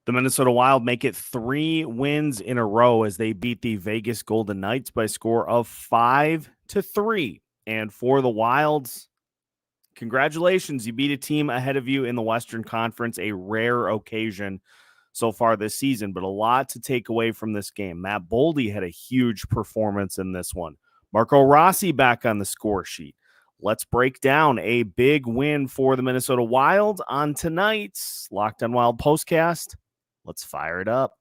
The Minnesota Wild make it 3 wins in a row as they beat the Vegas Golden Knights by a score of 5-3. And for the Wilds, congratulations. You beat a team ahead of you in the Western Conference, a rare occasion so far this season, but a lot to take away from this game. Matt Boldy had a huge performance in this one. Marco Rossi back on the score sheet. Let's break down a big win for the Minnesota Wild on tonight's Locked On Wild postcast. Let's fire it up.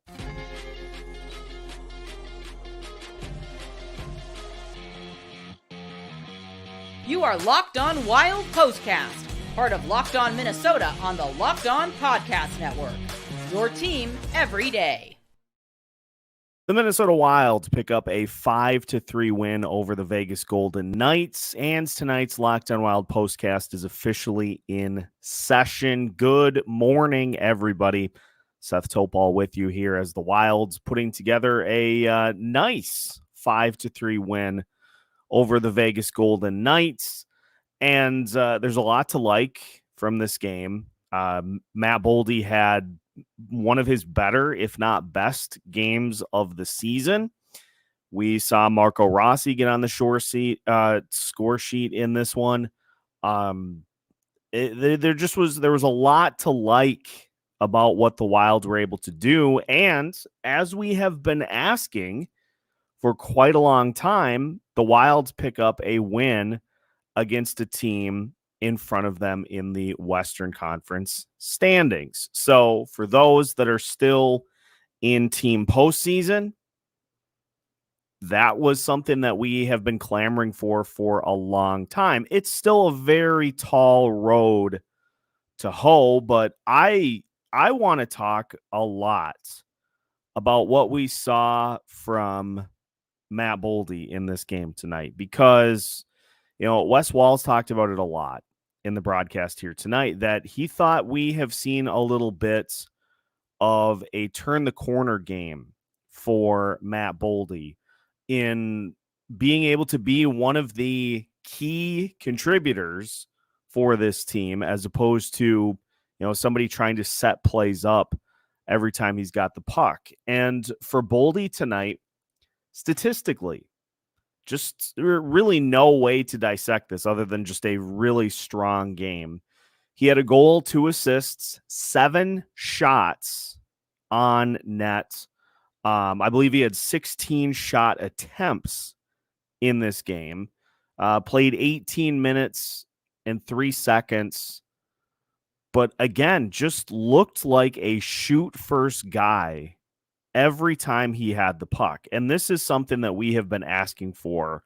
You are Locked On Wild Postcast, part of Locked On Minnesota on the Locked On Podcast Network. Your team every day. The Minnesota Wild pick up a 5-3 win over the Vegas Golden Knights, and tonight's Locked On Wild postcast is officially in session. Good morning, everybody. Seth Topal with you here as the Wilds putting together a nice 5-3 win over the Vegas Golden Knights. And there's a lot to like from this game. Matt Boldy had one of his better, if not best, games of the season. We saw Marco Rossi get on the score sheet in this one. There was a lot to like about what the Wilds were able to do. And as we have been asking for quite a long time, the Wilds pick up a win against a team in front of them in the Western Conference standings. So for those that are still in team postseason, that was something that we have been clamoring for a long time. It's still a very tall road to hoe, but I want to talk a lot about what we saw from Matt Boldy in this game tonight, because, Wes Walls talked about it a lot in the broadcast here tonight, that he thought we have seen a little bit of a turn the corner game for Matt Boldy in being able to be one of the key contributors for this team, as opposed to somebody trying to set plays up every time he's got the puck. And for Boldy tonight, statistically, just really no way to dissect this other than just a really strong game. He had a goal, 2 assists, 7 shots on net. I believe he had 16 shot attempts in this game. Played 18 minutes and 3 seconds. But again, just looked like a shoot-first guy every time he had the puck. And this is something that we have been asking for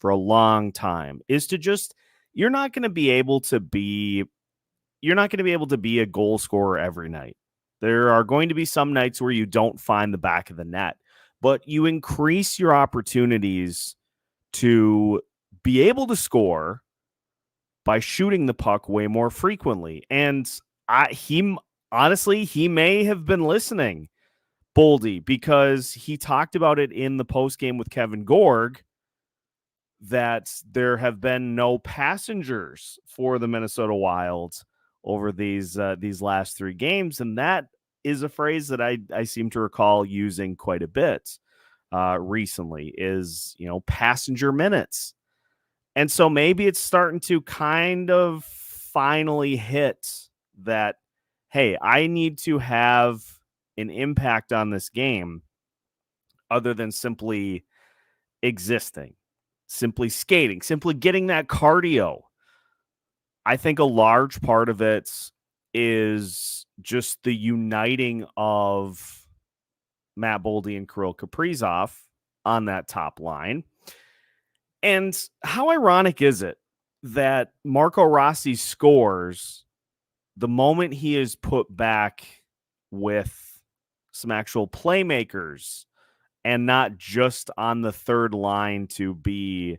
a long time, is to just, you're not going to be able to be a goal scorer every night. There are going to be some nights where you don't find the back of the net, but you increase your opportunities to be able to score by shooting the puck way more frequently. And he may have been listening, Boldy, because he talked about it in the postgame with Kevin Gorg, that there have been no passengers for the Minnesota Wild over these last 3 games. And that is a phrase that I seem to recall using quite a bit recently, is, passenger minutes. And so maybe it's starting to kind of finally hit that, hey, I need to have an impact on this game other than simply existing, simply skating, simply getting that cardio. I think a large part of it is just the uniting of Matt Boldy and Kirill Kaprizov on that top line. And how ironic is it that Marco Rossi scores the moment he is put back with some actual playmakers and not just on the third line to be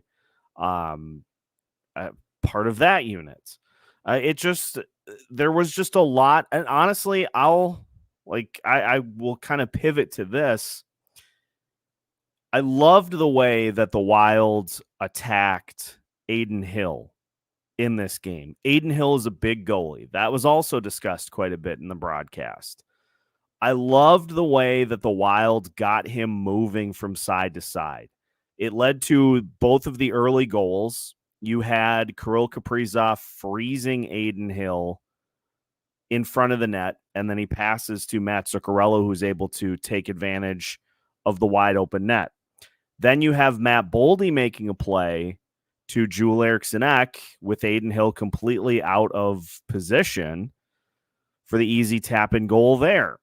part of that unit. There was just a lot. And honestly, I will kind of pivot to this. I loved the way that the Wilds attacked Adin Hill in this game. Adin Hill is a big goalie. That was also discussed quite a bit in the broadcast. I loved the way that the Wild got him moving from side to side. It led to both of the early goals. You had Kirill Kaprizov freezing Adin Hill in front of the net, and then he passes to Matt Zuccarello, who's able to take advantage of the wide open net. Then you have Matt Boldy making a play to Joel Eriksson Ek with Adin Hill completely out of position for the easy tap-in goal there.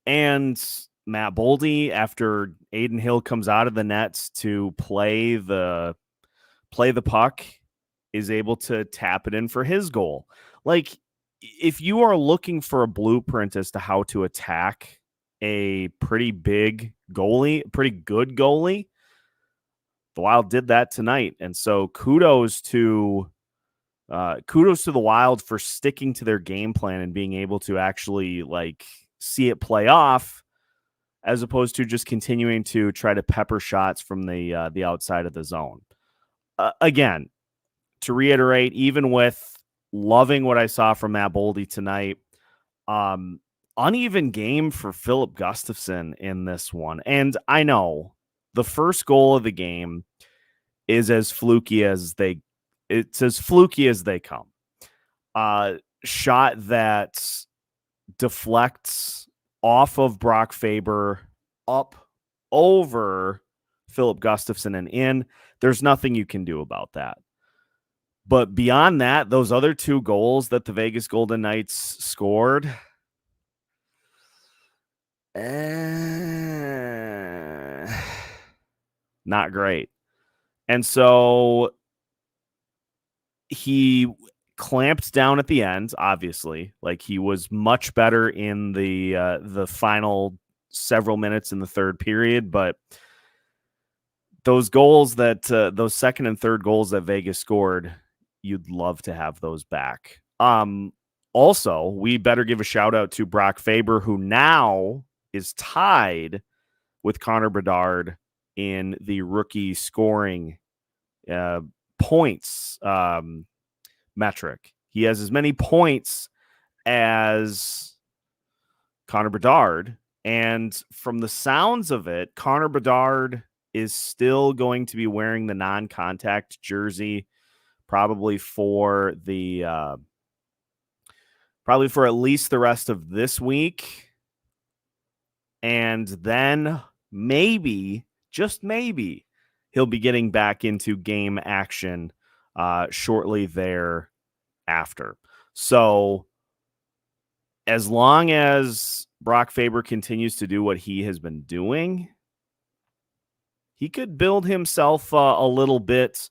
And Matt Boldy, after Adin Hill comes out of the nets to play the puck, is able to tap it in for his goal. Like, if you are looking for a blueprint as to how to attack a pretty big goalie, pretty good goalie, the Wild did that tonight. And so kudos to the Wild for sticking to their game plan and being able to actually see it play off, as opposed to just continuing to try to pepper shots from the outside of the zone. Again, to reiterate, even with loving what I saw from Matt Boldy tonight, uneven game for Filip Gustavsson in this one. And I know the first goal of the game is as fluky as they come. Shot that deflects off of Brock Faber up over Filip Gustavsson and in. There's nothing you can do about that. But beyond that, those other two goals that the Vegas Golden Knights scored, not great. And so he clamped down at the end, obviously. Like, he was much better in the final several minutes in the third period, but those goals that those second and third goals that Vegas scored, you'd love to have those back. Also, we better give a shout out to Brock Faber, who now is tied with Connor Bedard in the rookie scoring points metric. He has as many points as Connor Bedard. And from the sounds of it, Connor Bedard is still going to be wearing the non-contact jersey, probably for at least the rest of this week. And then maybe, just maybe, he'll be getting back into game action shortly thereafter. So as long as Brock Faber continues to do what he has been doing, he could build himself a little bit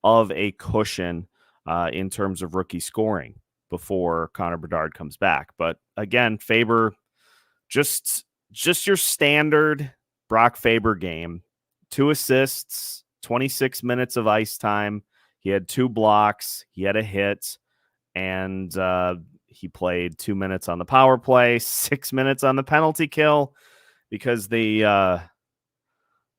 of a cushion in terms of rookie scoring before Connor Bedard comes back. But again, Faber, just your standard Brock Faber game. 2 assists, 26 minutes of ice time. He had 2 blocks. He had a hit, and he played 2 minutes on the power play, 6 minutes on the penalty kill, because the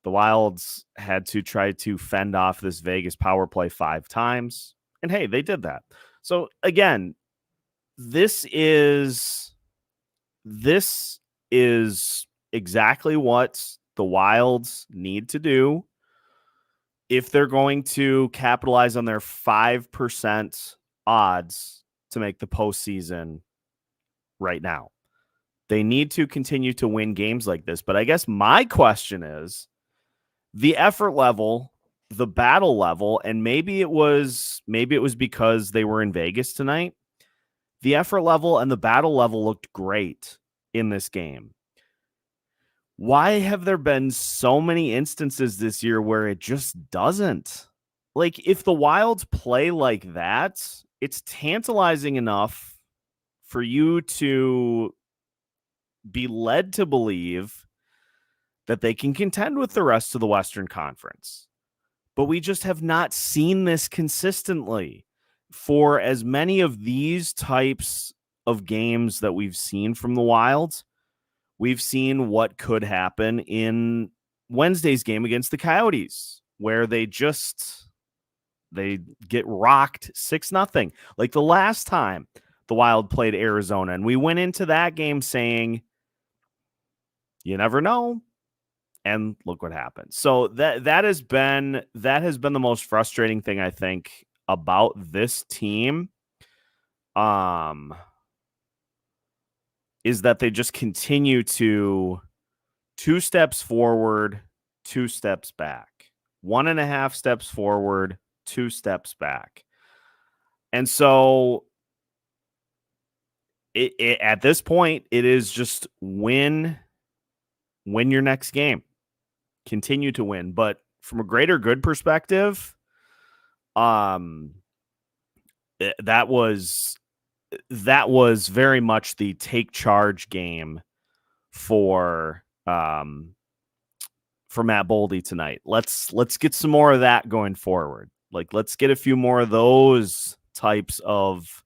Wilds had to try to fend off this Vegas power play 5 times. And hey, they did that. So again, this is exactly what the Wilds need to do if they're going to capitalize on their 5% odds to make the postseason right now. They need to continue to win games like this. But I guess my question is the effort level, the battle level, and maybe it was because they were in Vegas tonight. The effort level and the battle level looked great in this game. Why have there been so many instances this year where it just doesn't? Like, if the Wilds play like that, it's tantalizing enough for you to be led to believe that they can contend with the rest of the Western Conference. But we just have not seen this consistently. For as many of these types of games that we've seen from the Wilds, we've seen what could happen in Wednesday's game against the Coyotes, where they get rocked 6-0. Like the last time the Wild played Arizona. And we went into that game saying you never know. And look what happened. So that has been the most frustrating thing, I think, about this team. Is that they just continue to 2 steps forward, 2 steps back, 1.5 steps forward, 2 steps back. And so at this point, it is just win your next game. Continue to win. But from a greater good perspective, that was very much the take charge game for Matt Boldy tonight. Let's get some more of that going forward. Like, let's get a few more of those types of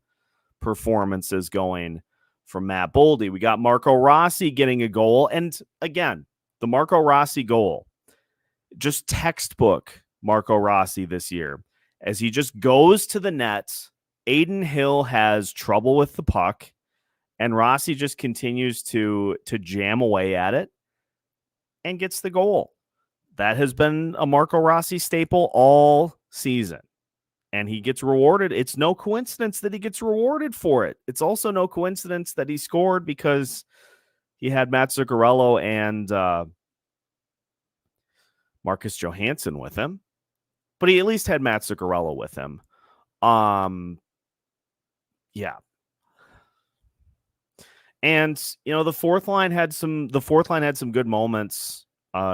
performances going from Matt Boldy. We got Marco Rossi getting a goal. And again, the Marco Rossi goal, just textbook Marco Rossi this year. As he just goes to the net, Aiden Hill has trouble with the puck, and Rossi just continues to jam away at it and gets the goal. That has been a Marco Rossi staple all season, and he gets rewarded. It's no coincidence that he gets rewarded for it. It's also no coincidence that he scored because he had Matt Zuccarello and Marcus Johansson with him, but he at least had Matt Zuccarello with him. Yeah. And the fourth line had some good moments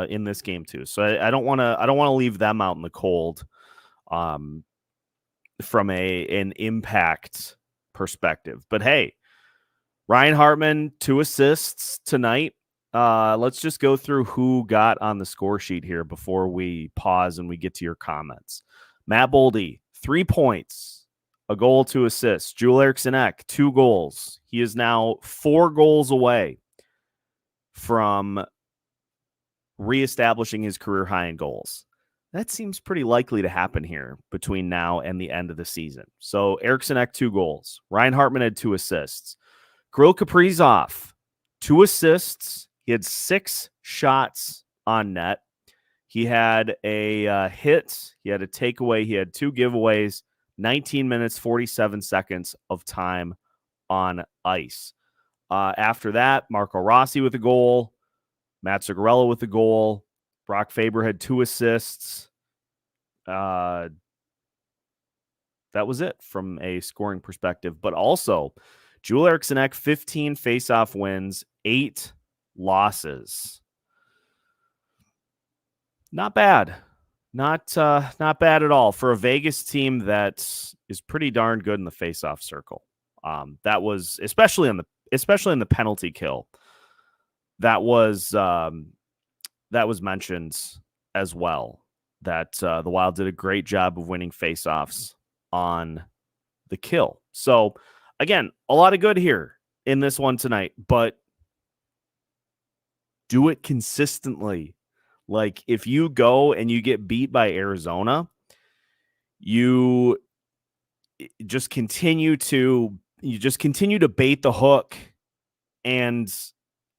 in this game too. So I don't want to leave them out in the cold from an impact perspective. But hey, Ryan Hartman, 2 assists tonight. Let's just go through who got on the score sheet here before we pause and we get to your comments. Matt Boldy, 3 points, a goal, 2 assists. Joel Eriksson Ek, 2 goals. He is now 4 goals away from reestablishing his career high in goals. That seems pretty likely to happen here between now and the end of the season. So Eriksson Ek, 2 goals. Ryan Hartman had 2 assists. Kirill Kaprizov, 2 assists. He had 6 shots on net. He had a hit. He had a takeaway. He had 2 giveaways. 19 minutes, 47 seconds of time on ice. After that, Marco Rossi with a goal. Matt Zuccarello with a goal. Brock Faber had 2 assists. That was it from a scoring perspective. But also, Joel Eriksson Ek, 15 faceoff wins, 8 losses. Not bad. Not bad at all for a Vegas team that is pretty darn good in the faceoff circle. That was especially in the penalty kill. That was mentioned as well. That the Wild did a great job of winning faceoffs on the kill. So again, a lot of good here in this one tonight, but do it consistently. Like, if you go and you get beat by Arizona, you just continue to bait the hook, and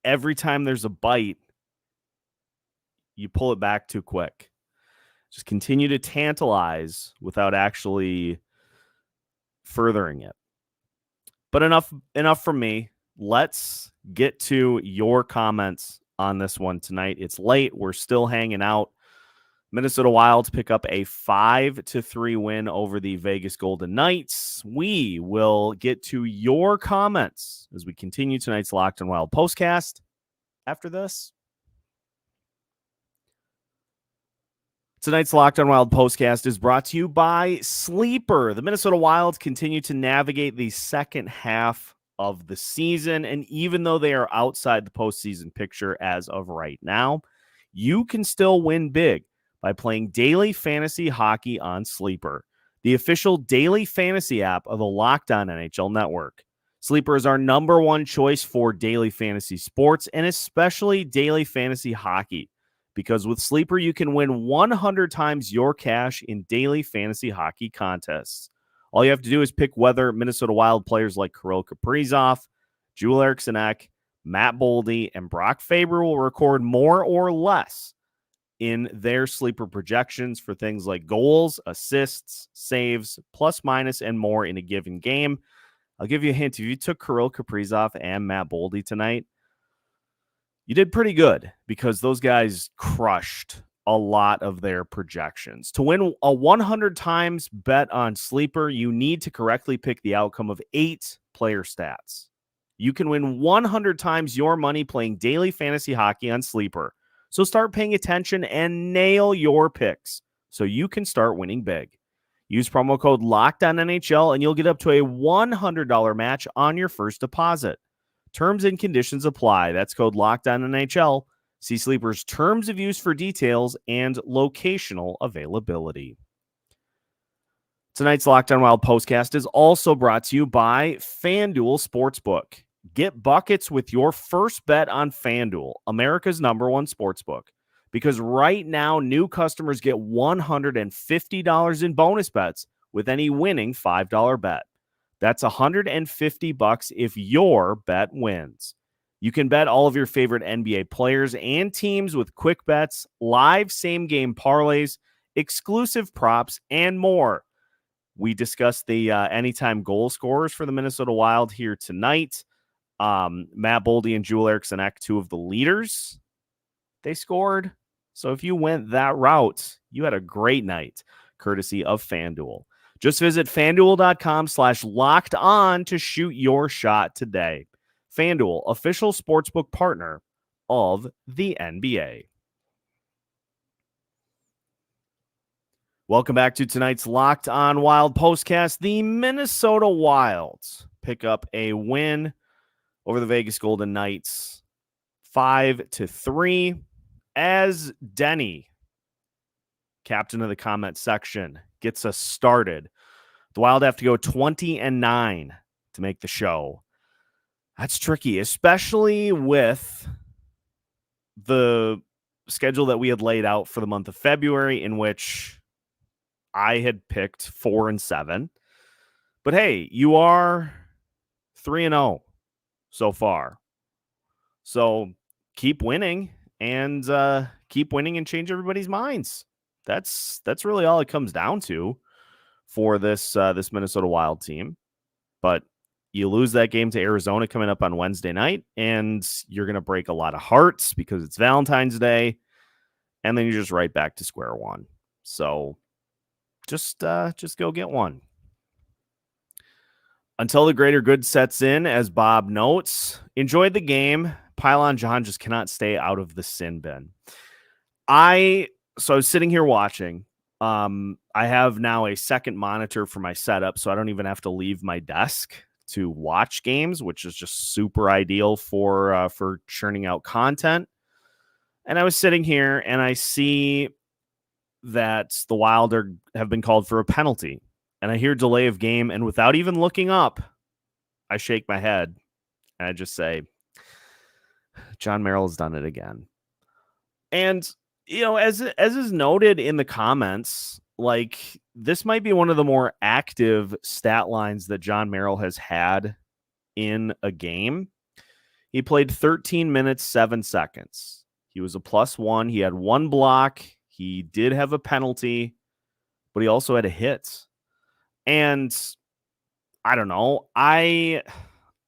every time there's a bite, you pull it back too quick. Just continue to tantalize without actually furthering it. But enough from me. Let's get to your comments on this one tonight. It's late. We're still hanging out. Minnesota Wild pick up a 5-3 win over the Vegas Golden Knights. We will get to your comments as we continue tonight's Locked On Wild postcast after this. Tonight's Locked On Wild postcast is brought to you by Sleeper. The Minnesota Wild continue to navigate the second half of the season, and even though they are outside the postseason picture as of right now, you can still win big by playing daily fantasy hockey on Sleeper, the official daily fantasy app of the Locked On NHL network. Sleeper is our number 1 choice for daily fantasy sports, and especially daily fantasy hockey, because with Sleeper, you can win 100 times your cash in daily fantasy hockey contests. All you have to do is pick whether Minnesota Wild players like Kirill Kaprizov, Joel Eriksson Ek, Matt Boldy and Brock Faber will record more or less in their sleeper projections for things like goals, assists, saves, plus minus, and more in a given game. I'll give you a hint. If you took Kirill Kaprizov and Matt Boldy tonight, you did pretty good because those guys crushed a lot of their projections. To win a 100 times bet on Sleeper, you need to correctly pick the outcome of 8 player stats. You can win 100 times your money playing daily fantasy hockey on Sleeper. So start paying attention and nail your picks so you can start winning big. Use promo code LOCKEDONNHL and you'll get up to a $100 match on your first deposit. Terms and conditions apply. That's code LOCKEDONNHL. See Sleeper's terms of use for details and locational availability. Tonight's Locked On Wild postcast is also brought to you by FanDuel Sportsbook. Get buckets with your first bet on FanDuel, America's #1 sportsbook. Because right now, new customers get $150 in bonus bets with any winning $5 bet. That's $150 if your bet wins. You can bet all of your favorite NBA players and teams with quick bets, live same-game parlays, exclusive props, and more. We discussed the anytime goal scorers for the Minnesota Wild here tonight. Matt Boldy and Joel Eriksson Ek, 2 of the leaders. They scored. So if you went that route, you had a great night, courtesy of FanDuel. Just visit FanDuel.com/lockedon to shoot your shot today. FanDuel, official sportsbook partner of the NBA. Welcome back to tonight's Locked On Wild postcast. The Minnesota Wild pick up a win over the Vegas Golden Knights, 5-3. As Denny, captain of the comment section, gets us started, the Wild have to go 20-9 to make the show. That's tricky, especially with the schedule that we had laid out for the month of February, in which I had picked 4-7. But hey, you are 3-0 so far. So keep winning and change everybody's minds. That's really all it comes down to for this Minnesota Wild team. But you lose that game to Arizona coming up on Wednesday night, and you're going to break a lot of hearts because it's Valentine's Day, and then you're just right back to square one. So just go get one. Until the greater good sets in, as Bob notes, enjoyed the game. Pylon John just cannot stay out of the sin bin. I was sitting here watching. I have now a second monitor for my setup, so I don't even have to leave my desk to watch games, which is just super ideal for churning out content. And I was sitting here and I see that the Wild have been called for a penalty. And I hear delay of game, and without even looking up, I shake my head and I just say, John Merrill has done it again. And, as is noted in the comments, like, this might be one of the more active stat lines that John Merrill has had in a game. He played 13 minutes, 7 seconds. He was a +1. He had 1 block. He did have a penalty, but he also had a hit. And I don't know. I'm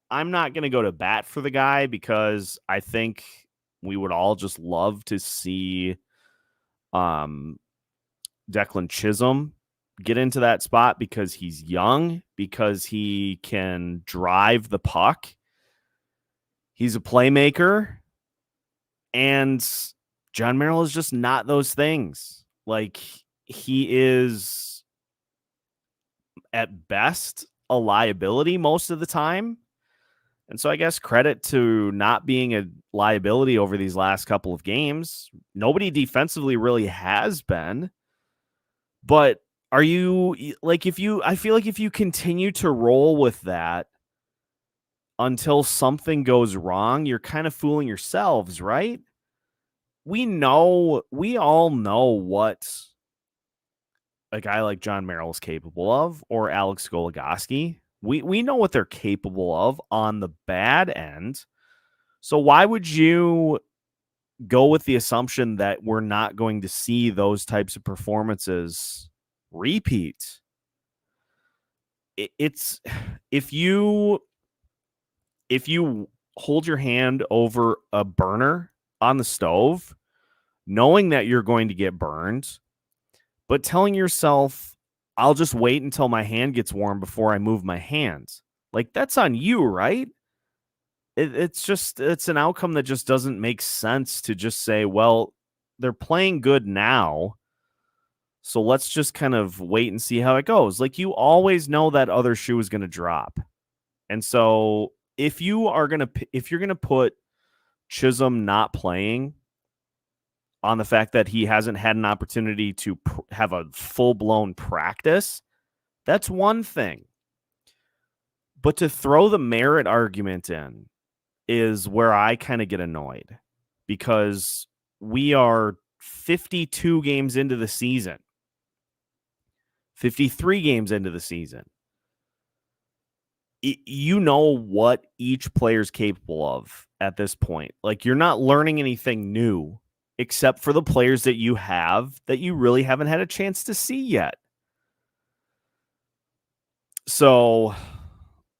not going to go to bat for the guy because I think we would all just love to see Declan Chisholm get into that spot because he's young, because he can drive the puck. He's a playmaker, and John Merrill is just not those things. Like, he is at best a liability most of the time. And so I guess credit to not being a liability over these last couple of games. Nobody defensively really has been. But are you like, I feel like if you continue to roll with that until something goes wrong, you're kind of fooling yourselves, right? We all know what a guy like John Merrill is capable of, or Alex Goligoski. We know what they're capable of on the bad end. So why would you go with the assumption that we're not going to see those types of performances repeat? It's if you hold your hand over a burner on the stove, knowing that you're going to get burned, but telling yourself, I'll just wait until my hand gets warm before I move my hands. Like, that's on you, right? It's an outcome that just doesn't make sense to just say, well, they're playing good now, so let's just kind of wait and see how it goes. Like, you always know that other shoe is going to drop. And so if you're going to put Chisholm not playing on the fact that he hasn't had an opportunity to have a full-blown practice, that's one thing. But to throw the merit argument in is where I kind of get annoyed, because we are 52 games into the season, 53 games into the season. You know what each player's capable of at this point. Like, you're not learning anything new except for the players that you have that you really haven't had a chance to see yet. So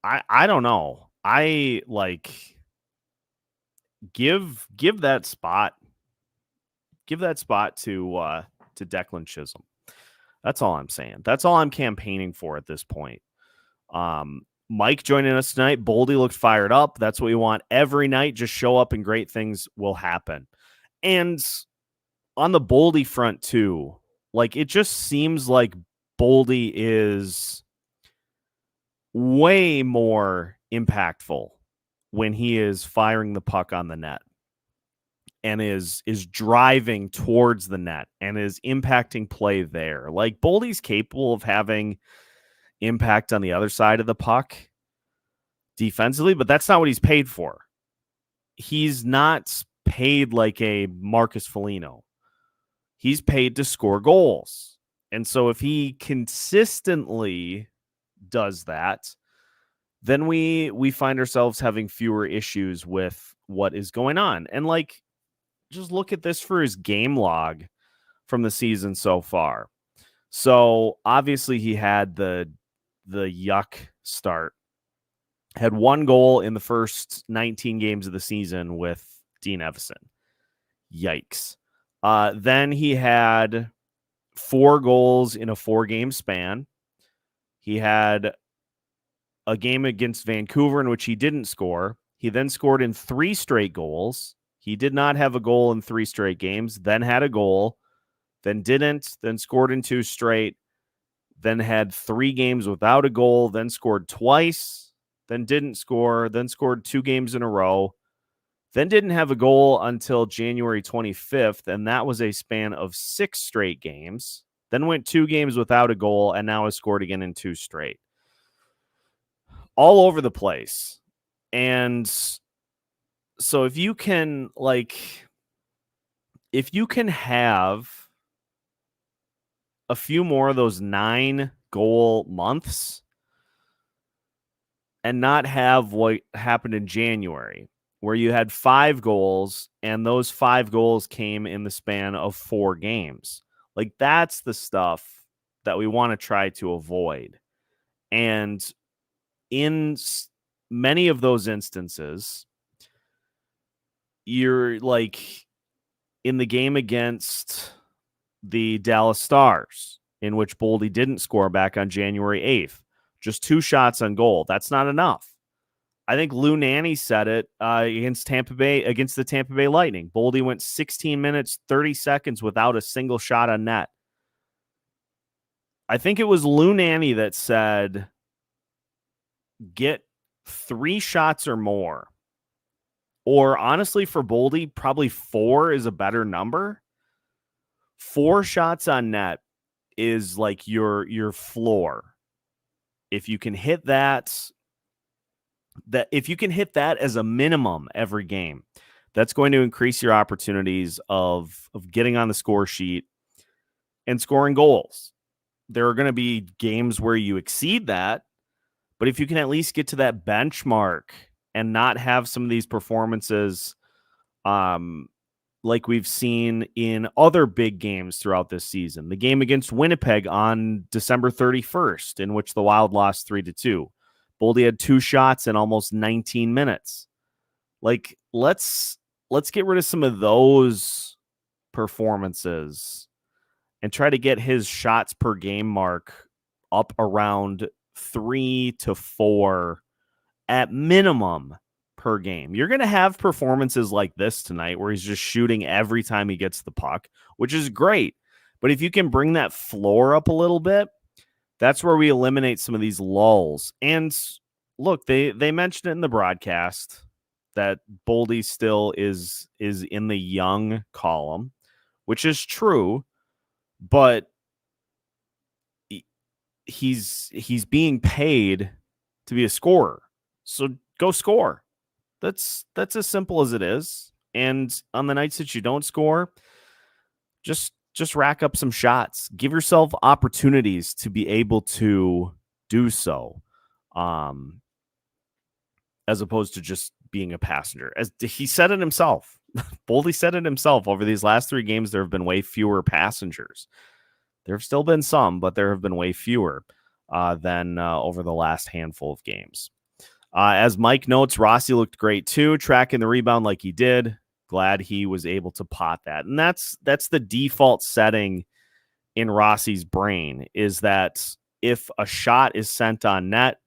I don't know. I like give that spot. Give that spot to Declan Chisholm. That's all I'm saying. That's all I'm campaigning for at this point. Mike joining us tonight. Boldy looked fired up. That's what we want every night. Just show up and great things will happen. And on the Boldy front too, like, it just seems like Boldy is way more impactful when he is firing the puck on the net and is driving towards the net and is impacting play there. Like, Boldy's capable of having impact on the other side of the puck defensively, but that's not what he's paid for. He's not paid like a Marcus Foligno. He's paid to score goals. And so if he consistently does that, then we find ourselves having fewer issues with what is going on. And like, just look at this for his game log from the season so far. So obviously he had the yuck start. Had one goal in the first 19 games of the season with Dean Evison. Yikes. Then he had 4 goals in a 4-game span. He had a game against Vancouver in which he didn't score. He then scored in 3 straight goals. He did not have a goal in 3 straight games, then had a goal, then didn't, then scored in 2 straight, then had 3 games without a goal, then scored twice, then didn't score, then scored 2 games in a row, then didn't have a goal until January 25th, and that was a span of 6 straight games, then went 2 games without a goal, and now has scored again in 2 straight. All over the place. And so if you can have a few more of those 9-goal months and not have what happened in January, where you had 5 goals and those 5 goals came in the span of 4 games. Like, that's the stuff that we want to try to avoid. And in many of those instances, you're like in the game against the Dallas Stars, in which Boldy didn't score back on January 8th. Just 2 shots on goal. That's not enough. I think Lou Nanne said it against the Tampa Bay Lightning. Boldy went 16 minutes, 30 seconds without a single shot on net. I think it was Lou Nanne that said, get 3 shots or more. Or honestly, for Boldy, probably 4 is a better number. 4 shots on net is like your floor. If you can hit that as a minimum every game, that's going to increase your opportunities of getting on the score sheet and scoring goals. There are going to be games where you exceed that, but if you can at least get to that benchmark and not have some of these performances like we've seen in other big games throughout this season. The game against Winnipeg on December 31st, in which the Wild lost 3-2. Boldy had 2 shots in almost 19 minutes. Like, let's get rid of some of those performances and try to get his shots per game mark up around 3 to 4 at minimum per game. You're going to have performances like this tonight where he's just shooting every time he gets the puck, which is great. But if you can bring that floor up a little bit, that's where we eliminate some of these lulls. And look, they mentioned it in the broadcast that Boldy still is in the young column, which is true, but he's being paid to be a scorer. So go score. That's as simple as it is. And on the nights that you don't score, just rack up some shots. Give yourself opportunities to be able to do so, as opposed to just being a passenger. As he said it himself, Boldy said it himself, over these last 3 games, there have been way fewer passengers. There have still been some, but there have been way fewer than over the last handful of games. As Mike notes, Rossi looked great too, tracking the rebound like he did. Glad he was able to pot that. And that's the default setting in Rossi's brain, is that if a shot is sent on net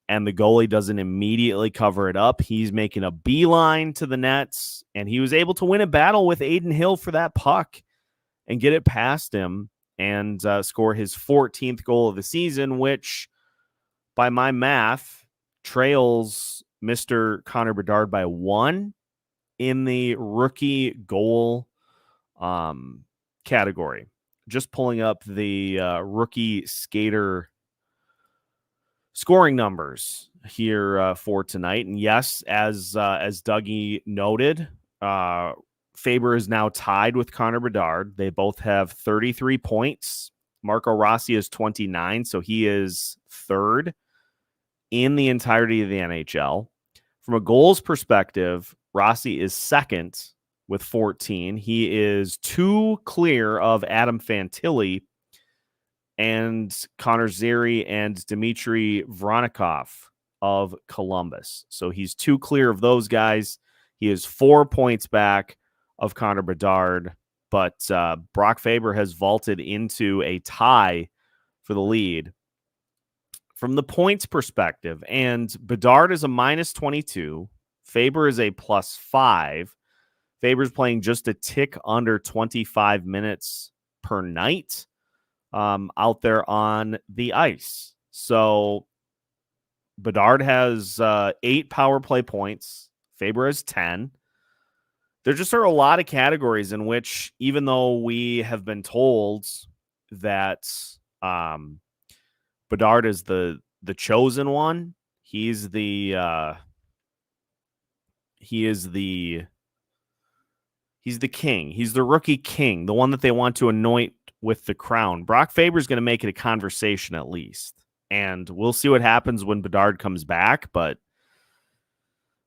and the goalie doesn't immediately cover it up, he's making a beeline to the nets. And he was able to win a battle with Adin Hill for that puck and get it past him and score his 14th goal of the season, which by my math trails Mr. Connor Bedard by 1 in the rookie goal category. Just pulling up the rookie skater scoring numbers here for tonight. And yes, as Dougie noted, Faber is now tied with Connor Bedard. They both have 33 points. Marco Rossi is 29, so he is 3rd in the entirety of the NHL. From a goals perspective, Rossi is 2nd with 14. He is 2 clear of Adam Fantilli and Connor Zary and Dmitry Voronikov of Columbus. So he's 2 clear of those guys. He is 4 points back of Connor Bedard, but Brock Faber has vaulted into a tie for the lead. From the points perspective, and Bedard is a -22, Faber is a +5. Faber's playing just a tick under 25 minutes per night out there on the ice. So Bedard has 8 power play points. Faber has 10. There just are a lot of categories in which, even though we have been told that Bedard is the chosen one, he's the king. He's the rookie king, the one that they want to anoint with the crown. Brock Faber's going to make it a conversation at least. And we'll see what happens when Bedard comes back. But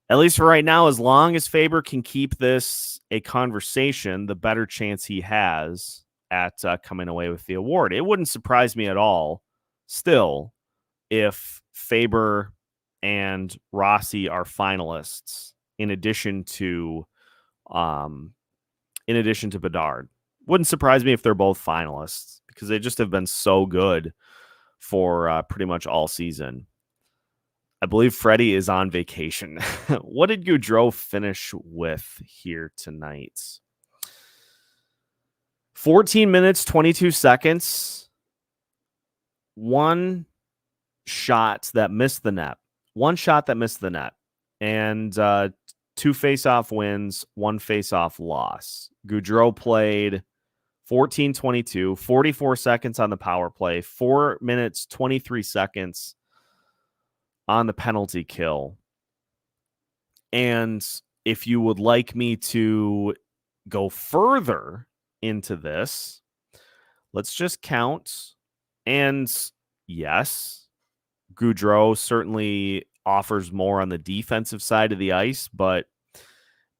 at least for right now, as long as Faber can keep this a conversation, the better chance he has at coming away with the award. It wouldn't surprise me at all still if Faber and Rossi are finalists in addition to Bedard. Wouldn't surprise me if they're both finalists, because they just have been so good for pretty much all season. I believe Freddie is on vacation. What did Gaudreau finish with here tonight? 14 minutes, 22 seconds. 1 shot that missed the net. 1 shot that missed the net. And 2 face-off wins, 1 face-off loss. Gaudreau played 14-22, 44 seconds on the power play, 4 minutes, 23 seconds on the penalty kill. And if you would like me to go further into this, let's just count. And yes, Gaudreau certainly offers more on the defensive side of the ice. But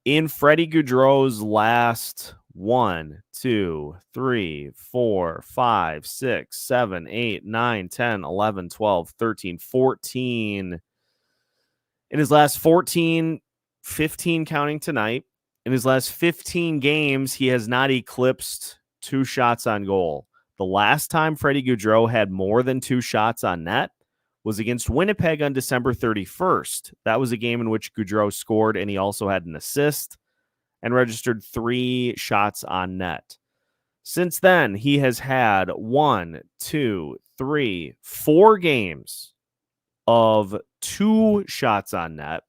in Freddie Gaudreau's last 1, 2, 3, 4, 5, 6, 7, 8, 9, 10, 11, 12, 13, 14. In his last 14, 15 counting tonight, in his last 15 games, he has not eclipsed 2 shots on goal. The last time Freddie Gaudreau had more than 2 shots on net was against Winnipeg on December 31st. That was a game in which Gaudreau scored, and he also had an assist and registered 3 shots on net. Since then, he has had 1, 2, 3, 4 games of 2 shots on net.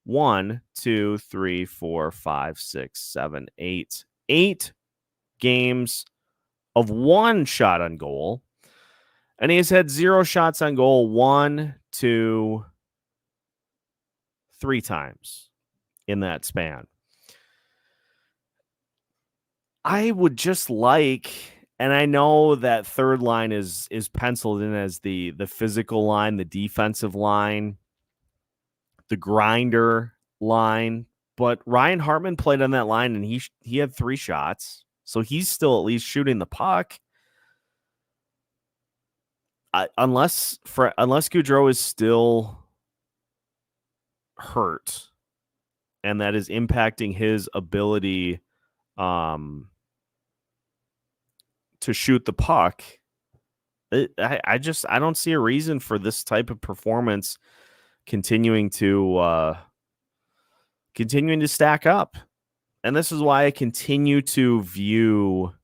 1, 2, 3, 4, 5, 6, 7, 8. 8 games of 1 shot on goal. And he has had 0 shots on goal 1, 2, 3 times in that span. I would just like, and I know that third line is penciled in as the physical line, the defensive line, the grinder line, but Ryan Hartman played on that line and he had 3 shots, so he's still at least shooting the puck. Unless Gaudreau is still hurt, and that is impacting his ability to shoot the puck, I don't see a reason for this type of performance continuing to stack up. And this is why I continue to view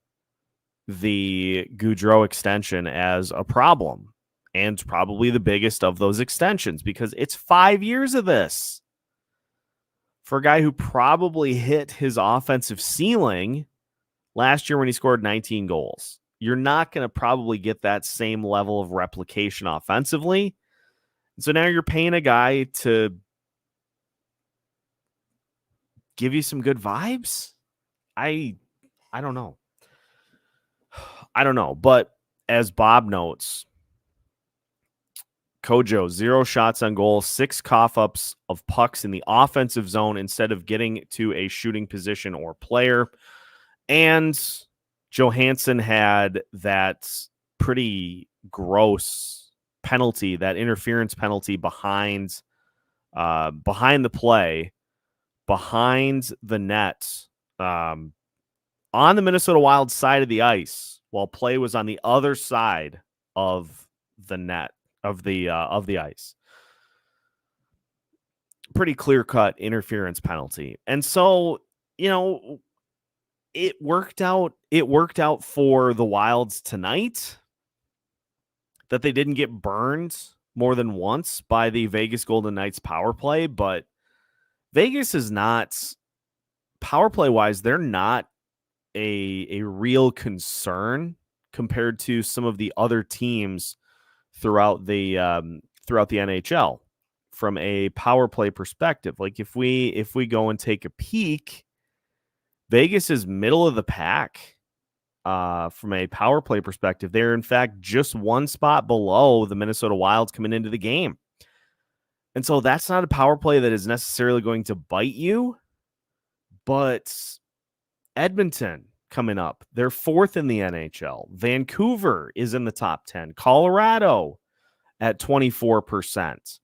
the Gaudreau extension as a problem, and probably the biggest of those extensions, because it's 5 years of this for a guy who probably hit his offensive ceiling last year when he scored 19 goals. You're not going to probably get that same level of replication offensively. So now you're paying a guy to give you some good vibes. I don't know. But as Bob notes, Kojo, 0 shots on goal, 6 cough-ups of pucks in the offensive zone instead of getting to a shooting position or player. And Johansson had that pretty gross penalty, that interference penalty behind the play, behind the net, on the Minnesota Wild side of the ice, while play was on the other side of the net, of the ice. Pretty clear-cut interference penalty. And so, it worked out for the Wilds tonight that they didn't get burned more than once by the Vegas Golden Knights power play, but Vegas is not, power play wise, they're not a real concern compared to some of the other teams throughout the NHL from a power play perspective. Like if we go and take a peek, Vegas is middle of the pack from a power play perspective. They're in fact just 1 spot below the Minnesota Wilds coming into the game. And so that's not a power play that is necessarily going to bite you, but Edmonton coming up, they're 4th in the NHL. Vancouver is in the top 10. Colorado at 24%.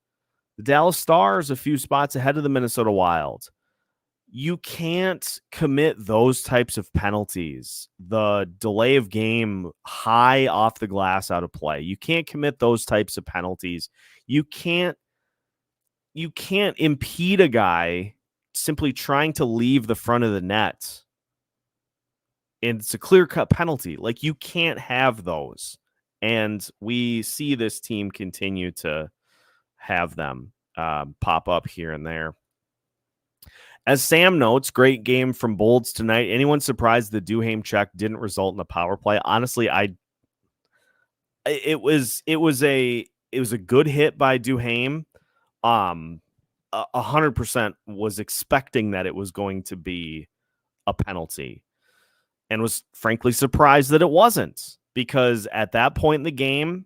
The Dallas Stars a few spots ahead of the Minnesota Wild. You can't commit those types of penalties. The delay of game high off the glass out of play. You can't commit those types of penalties. You can't impede a guy simply trying to leave the front of the net. And it's a clear-cut penalty. Like, you can't have those. And we see this team continue to have them pop up here and there. As Sam notes, great game from Bolds tonight. Anyone surprised the Duhaime check didn't result in a power play? Honestly, it was a good hit by Duhaime. 100% was expecting that it was going to be a penalty, and was frankly surprised that it wasn't, because at that point in the game,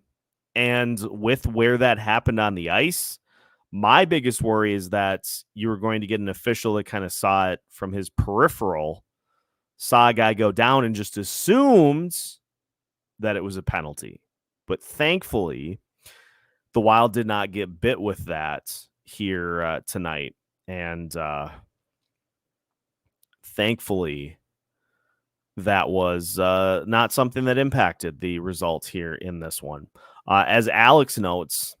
and with where that happened on the ice, My biggest worry is that you were going to get an official that kind of saw it from his peripheral, saw a guy go down and just assumed that it was a penalty. But thankfully, the Wild did not get bit with that here tonight. And thankfully, that was not something that impacted the result here in this one. As Alex notes,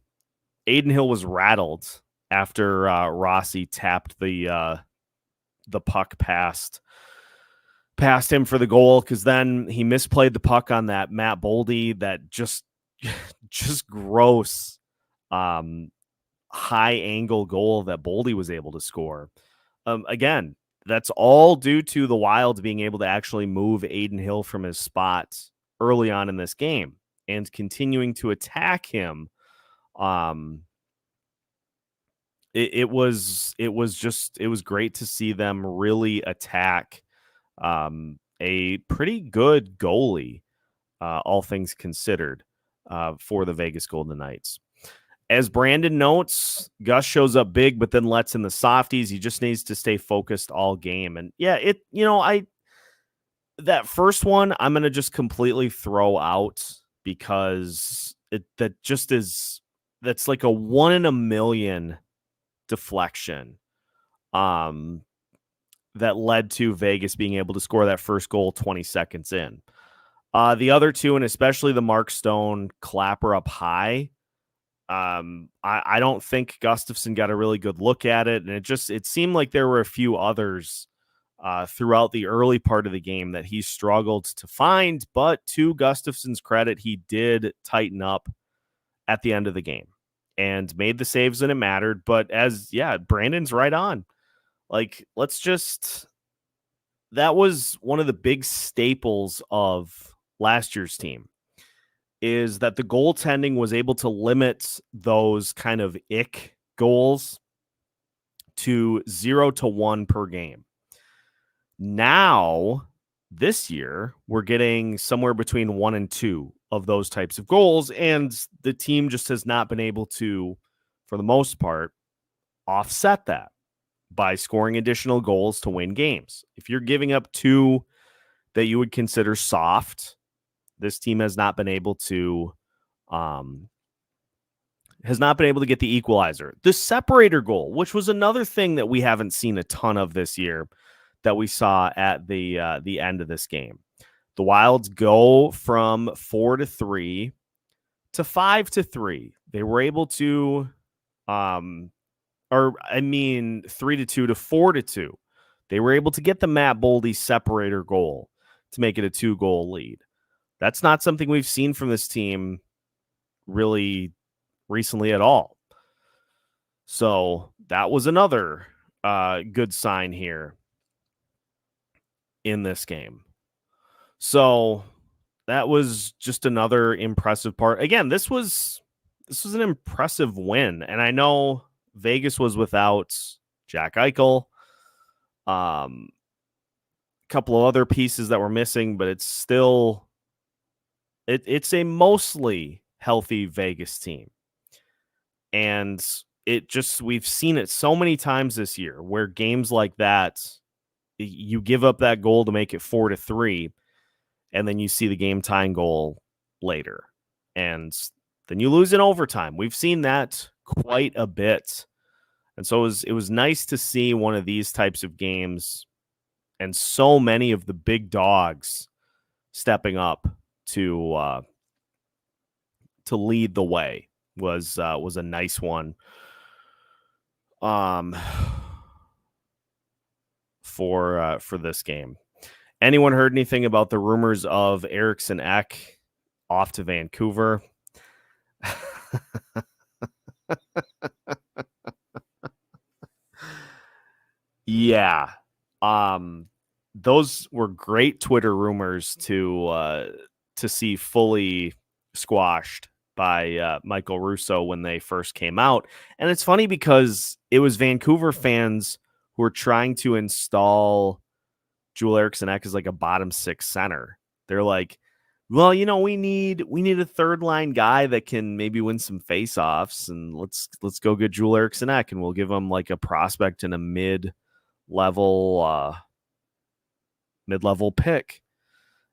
Adin Hill was rattled after Rossi tapped the puck past him for the goal, because then he misplayed the puck on that Matt Boldy, that just gross high angle goal that Boldy was able to score. Again, that's all due to the Wild being able to actually move Adin Hill from his spot early on in this game and continuing to attack him. It was great to see them really attack a pretty good goalie, all things considered, for the Vegas Golden Knights. As Brandon notes, Gus shows up big, but then lets in the softies. He just needs to stay focused all game. And yeah, that first one, I'm going to just completely throw out, because that's like a 1 in a million deflection that led to Vegas being able to score that first goal 20 seconds in. The other two, and especially the Mark Stone clapper up high, I don't think Gustavsson got a really good look at it, and it seemed like there were a few others throughout the early part of the game that he struggled to find, but to Gustavsson's credit, he did tighten up at the end of the game and made the saves when it mattered. But Brandon's right on. Like, that was one of the big staples of last year's team, is that the goaltending was able to limit those kind of ick goals to 0 to 1 per game. Now, this year, we're getting somewhere between 1 and 2 of those types of goals, and the team just has not been able to, for the most part, offset that by scoring additional goals to win games. If you're giving up 2 that you would consider soft, this team has not been able to get the equalizer. The separator goal, which was another thing that we haven't seen a ton of this year, that we saw at the end of this game. The Wilds go from 4-3 to 5-3. They were able to 3-2 to 4-2. They were able to get the Matt Boldy separator goal to make it a 2-goal lead. That's not something we've seen from this team really recently at all. So that was another good sign here in this game. So that was just another impressive part. Again, this was an impressive win. And I know Vegas was without Jack Eichel. A couple of other pieces that were missing, but it's still... It's a mostly healthy Vegas team. And we've seen it so many times this year where games like that, you give up that goal to make it 4-3, and then you see the game tying goal later. And then you lose in overtime. We've seen that quite a bit. And so it was nice to see one of these types of games and so many of the big dogs stepping up to lead the way. Was a nice one for this game. Anyone heard anything about the rumors of Eriksson Ek off to Vancouver? Yeah. Those were great Twitter rumors to see fully squashed by Michael Russo when they first came out. And it's funny because it was Vancouver fans who were trying to install Joel Eriksson Ek as like a bottom 6 center. They're like, Well, we need a third line guy that can maybe win some faceoffs, and let's go get Joel Eriksson Ek, and we'll give him like a prospect and a mid-level pick.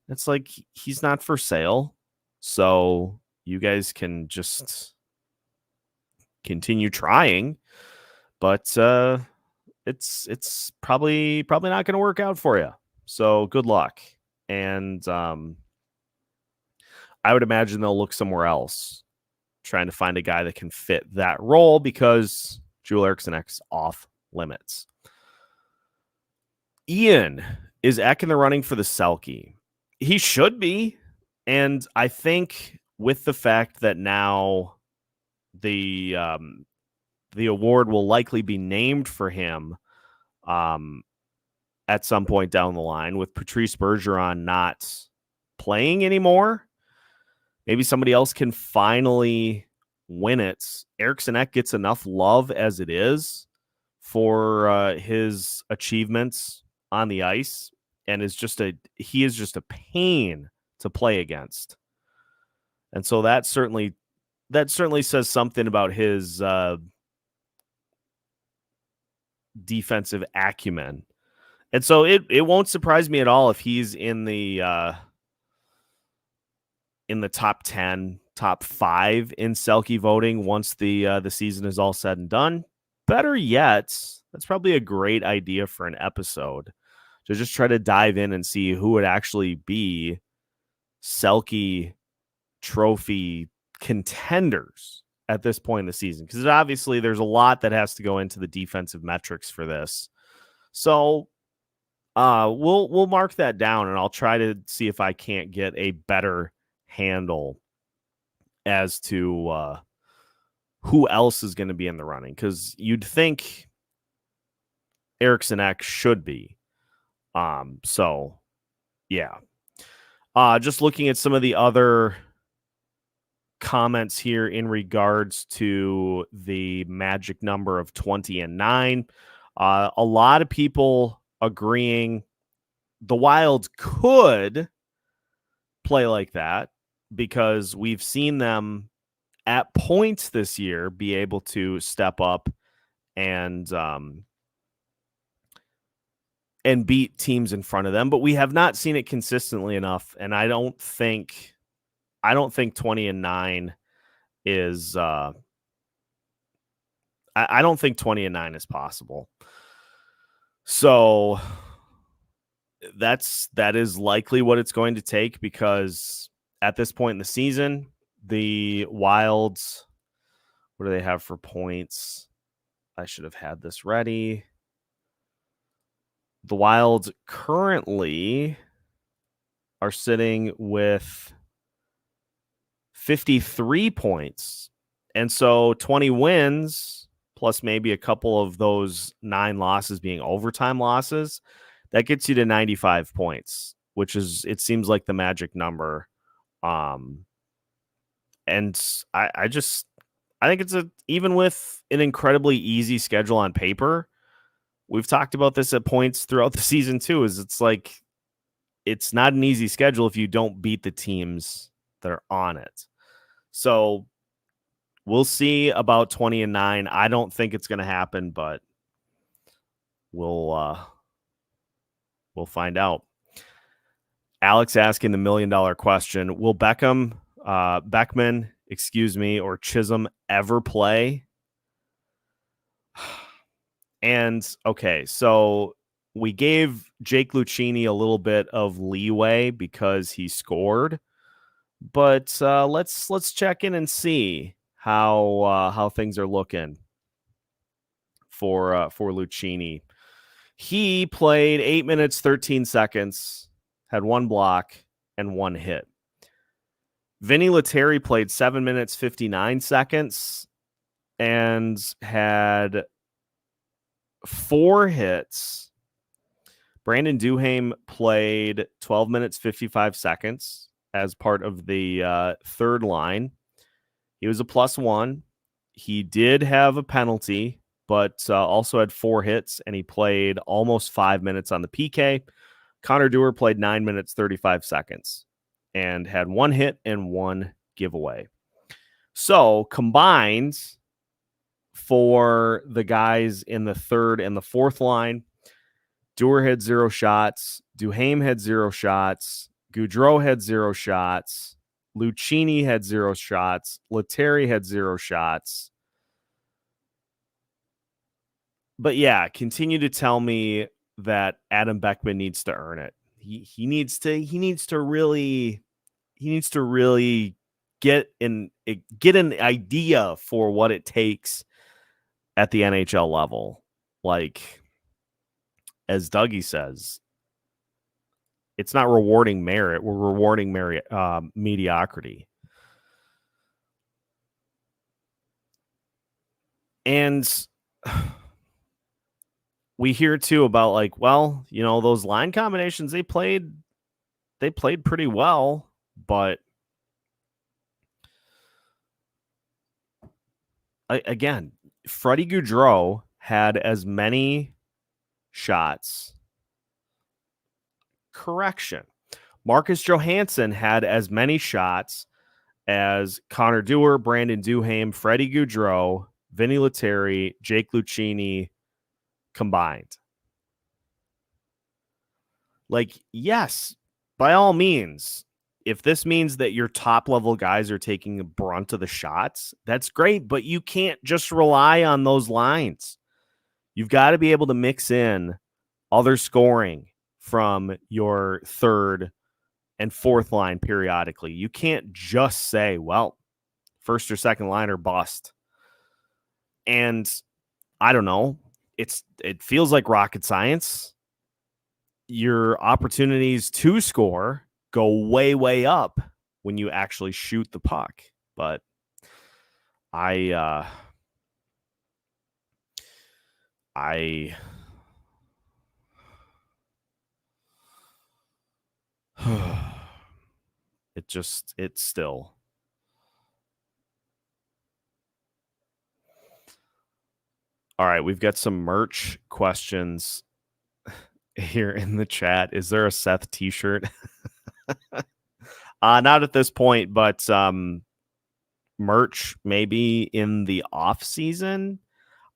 It's like he's not for sale, so you guys can just continue trying, but it's probably not going to work out for you. So good luck, and I would imagine they'll look somewhere else, trying to find a guy that can fit that role because Joel Eriksson Ek's off limits. Ian, is Ek in the running for the Selke? He should be, and I think with the fact that now the award will likely be named for him at some point down the line, with Patrice Bergeron not playing anymore, maybe somebody else can finally win it. Eriksson Ek gets enough love as it is for his achievements on the ice, and he is just a pain to play against. And so that certainly says something about his defensive acumen. And so it won't surprise me at all if he's in the top 10, top 5 in Selke voting once the season is all said and done. Better yet, that's probably a great idea for an episode, to just try to dive in and see who would actually be Selke trophy contenders at this point in the season, because obviously there's a lot that has to go into the defensive metrics for this. So we'll mark that down, and I'll try to see if I can't get a better handle as to who else is going to be in the running, because you'd think Eriksson Ek should be. So yeah. Just looking at some of the other comments here in regards to the magic number of 20 and 9. A lot of people agreeing the Wild could play like that, because we've seen them at points this year be able to step up and beat teams in front of them, but we have not seen it consistently enough. And I don't think 20 and 9 is I don't think 20 and 9 is possible. So that is likely what it's going to take, because at this point in the season, the Wilds, what do they have for points? I should have had this ready. The Wilds currently are sitting with 53 points. And so 20 wins plus maybe a couple of those 9 losses being overtime losses, that gets you to 95 points, which is, it seems like, the magic number. And I think it's even with an incredibly easy schedule on paper, we've talked about this at points throughout the season too, is it's like, it's not an easy schedule if you don't beat the teams that are on it. So we'll see about 20 and 9. I don't think it's going to happen, but we'll find out. Alex asking the $1 million question: will Beckman, or Chisholm ever play? And okay, so we gave Jake Lucchini a little bit of leeway because he scored, but let's check in and see how things are looking for Lucchini. He played 8 minutes 13 seconds, had 1 block and 1 hit. Vinny Lettieri played 7 minutes 59 seconds and had 4 hits. Brandon Duhaime played 12 minutes 55 seconds as part of the third line. He was a +1. He did have a penalty, but also had 4 hits, and he played almost 5 minutes on the PK. Connor Dewar played 9 minutes 35 seconds and had 1 hit and 1 giveaway. So combined for the guys in the third and the fourth line, Dewar had 0 shots, Duhaime had 0 shots, Gaudreau had 0 shots, Lucchini had 0 shots, Lettieri had 0 shots. But yeah, continue to tell me that Adam Beckman needs to earn it. He needs to really get an idea for what it takes at the NHL level. Like, as Dougie says, it's not rewarding merit. We're rewarding mediocrity. And we hear too about like, well, you know, those line combinations they played pretty well, but again, Freddie Gaudreau had as many shots. Correction. Marcus Johansson had as many shots as Connor Dewar, Brandon Duhaime, Freddie Gaudreau, Vinny Lettieri, Jake Lucchini combined. Like, yes, by all means, if this means that your top level guys are taking the brunt of the shots, that's great, but you can't just rely on those lines. You've got to be able to mix in other scoring from your third and fourth line periodically. You can't just say, well, first or second line or bust. And I don't know, it feels like rocket science. Your opportunities to score go way, way up when you actually shoot the puck. But it still. All right, we've got some merch questions here in the chat. Is there a Seth t-shirt? Not at this point, but merch maybe in the off season.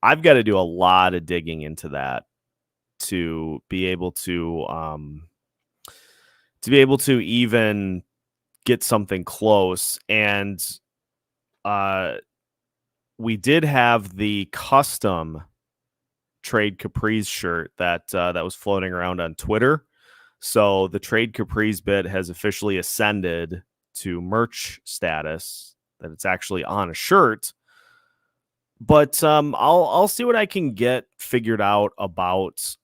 I've got to do a lot of digging into that to be able to even get something close. And we did have the custom Trade Capri's shirt that was floating around on Twitter. So the Trade Capri's bit has officially ascended to merch status, that it's actually on a shirt. But I'll see what I can get figured out about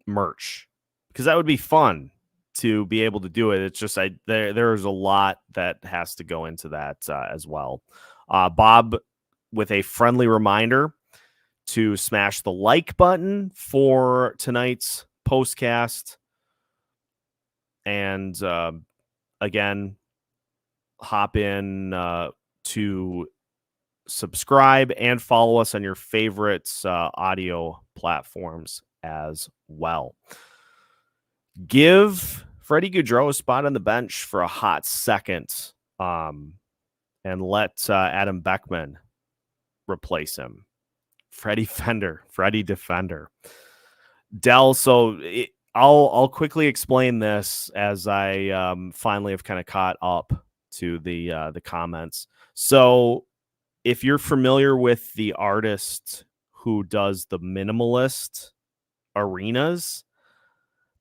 merch, because that would be fun to be able to do it. It's just there's a lot that has to go into that as well. Bob, with a friendly reminder to smash the like button for tonight's postcast. And again, hop in to subscribe and follow us on your favorite audio platforms as well. Give Freddie Gaudreau a spot on the bench for a hot second, and let Adam Beckman replace him. Freddie Defender. Dell, so I'll quickly explain this as I finally have kind of caught up to the comments. So if you're familiar with the artist who does the minimalist arenas,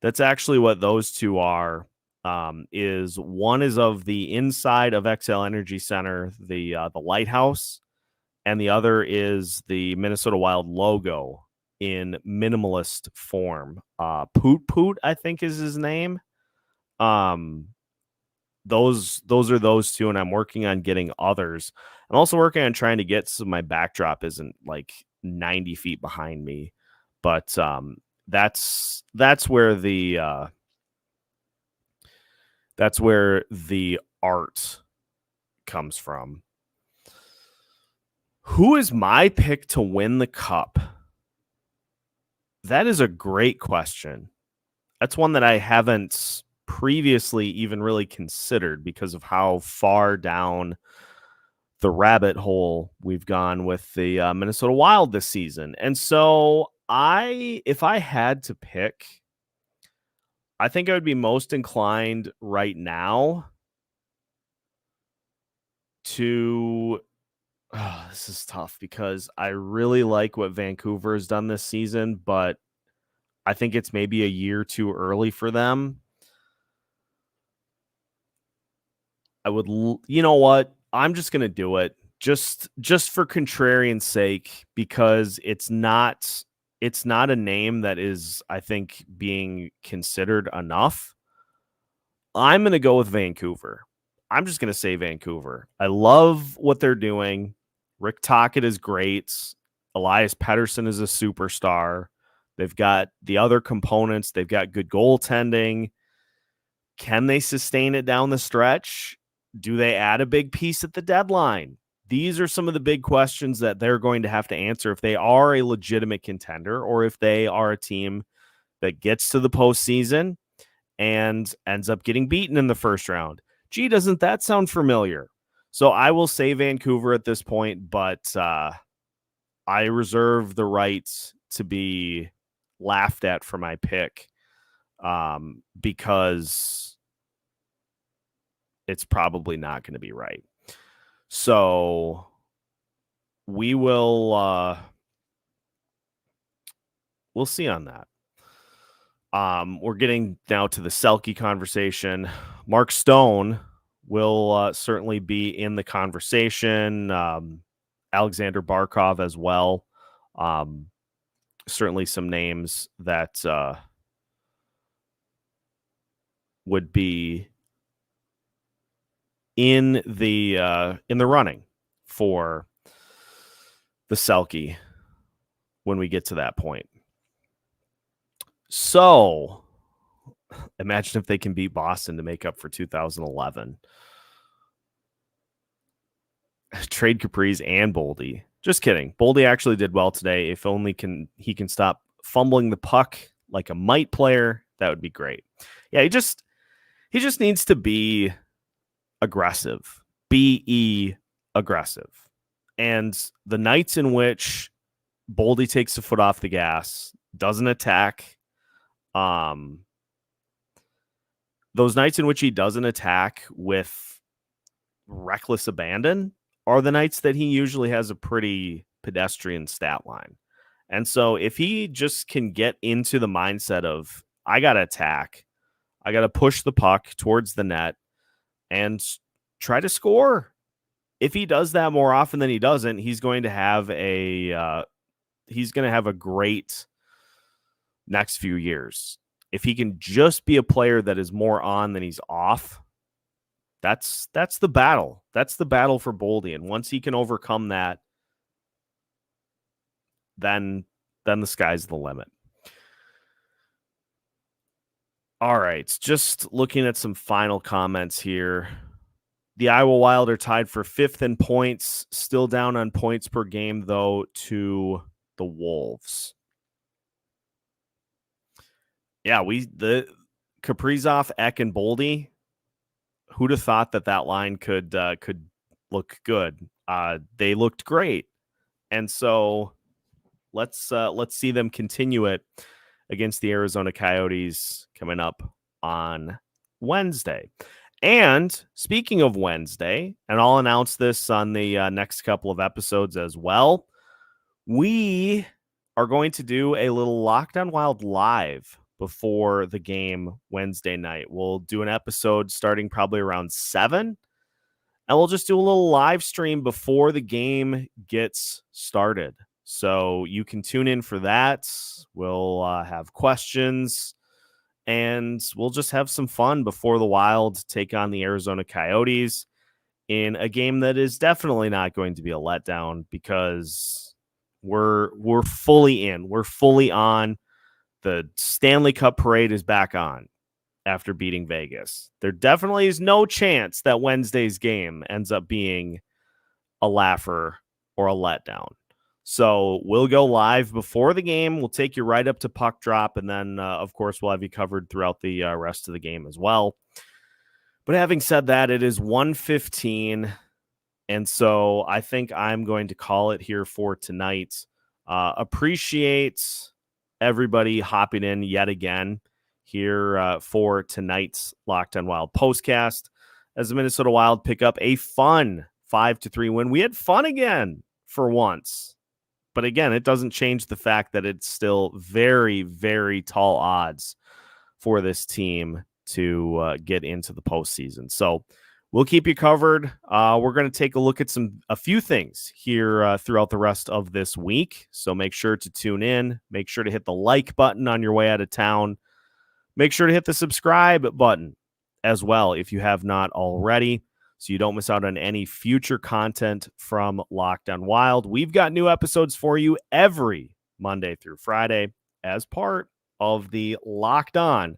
that's actually what those two are. Is one is of the inside of XL Energy Center, the lighthouse, and the other is the Minnesota Wild logo in minimalist form. Poot Poot, I think, is his name. Those are those two, and I'm working on getting others. I'm also working on trying to get my backdrop isn't like 90 feet behind me, but that's where the art comes from. Who is my pick to win the cup? That is a great question. That's one that I haven't previously even really considered because of how far down the rabbit hole we've gone with the Minnesota Wild this season. And so if I had to pick, I think I would be most inclined right now to this is tough because I really like what Vancouver has done this season, but I think it's maybe a year too early for them. You know what? I'm just going to do it just for contrarian sake, because it's not a name that is, I think, being considered enough. I'm going to go with Vancouver. I'm just going to say Vancouver. I love what they're doing. Rick Tocchet is great. Elias Pettersson is a superstar. They've got the other components. They've got good goaltending. Can they sustain it down the stretch? Do they add a big piece at the deadline? These are some of the big questions that they're going to have to answer if they are a legitimate contender, or if they are a team that gets to the postseason and ends up getting beaten in the first round. Gee, doesn't that sound familiar? So I will say Vancouver at this point, but I reserve the right to be laughed at for my pick, because it's probably not going to be right. So we will we'll see on that. We're getting now to the Selke conversation. Mark Stone will certainly be in the conversation. Alexander Barkov as well. Certainly some names that would be in the running for the Selke when we get to that point. So imagine if they can beat Boston to make up for 2011. Trade Capri's and Boldy. Just kidding. Boldy actually did well today. If only he can stop fumbling the puck like a mite player, that would be great. Yeah, he just needs to be aggressive. Be aggressive. And the nights in which Boldy takes the foot off the gas, doesn't attack, those nights in which he doesn't attack with reckless abandon are the nights that he usually has a pretty pedestrian stat line. And so if he just can get into the mindset of, I got to attack, I got to push the puck towards the net and try to score. If he does that more often than he doesn't, he's going to have a great next few years. If he can just be a player that is more on than he's off, that's the battle. That's the battle for Boldy. And once he can overcome that, then the sky's the limit. All right, just looking at some final comments here. The Iowa Wild are tied for 5th in points, still down on points per game, though, to the Wolves. Yeah, the Kaprizov, Ek, and Boldy. Who'd have thought that line could look good? They looked great, and so let's see them continue it against the Arizona Coyotes coming up on Wednesday. And speaking of Wednesday, and I'll announce this on the next couple of episodes as well, we are going to do a little Locked On Wild live before the game Wednesday night. We'll do an episode starting probably around 7, and we'll just do a little live stream before the game gets started. So you can tune in for that. We'll have questions, and we'll just have some fun before the Wild take on the Arizona Coyotes in a game that is definitely not going to be a letdown, because we're fully in. We're fully on. The Stanley Cup parade is back on after beating Vegas. There definitely is no chance that Wednesday's game ends up being a laugher or a letdown. So we'll go live before the game. We'll take you right up to puck drop. And then, of course, we'll have you covered throughout the rest of the game as well. But having said that, it is 1:15. And so I think I'm going to call it here for tonight. Appreciate everybody hopping in yet again here for tonight's Locked On Wild postcast as the Minnesota Wild pick up a fun 5-3 win. We had fun again for once. But again, it doesn't change the fact that it's still very, very tall odds for this team to get into the postseason. So we'll keep you covered. We're going to take a look at a few things here throughout the rest of this week. So make sure to tune in. Make sure to hit the like button on your way out of town. Make sure to hit the subscribe button as well if you have not already, so you don't miss out on any future content from Locked On Wild. We've got new episodes for you every Monday through Friday as part of the Locked On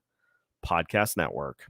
Podcast Network.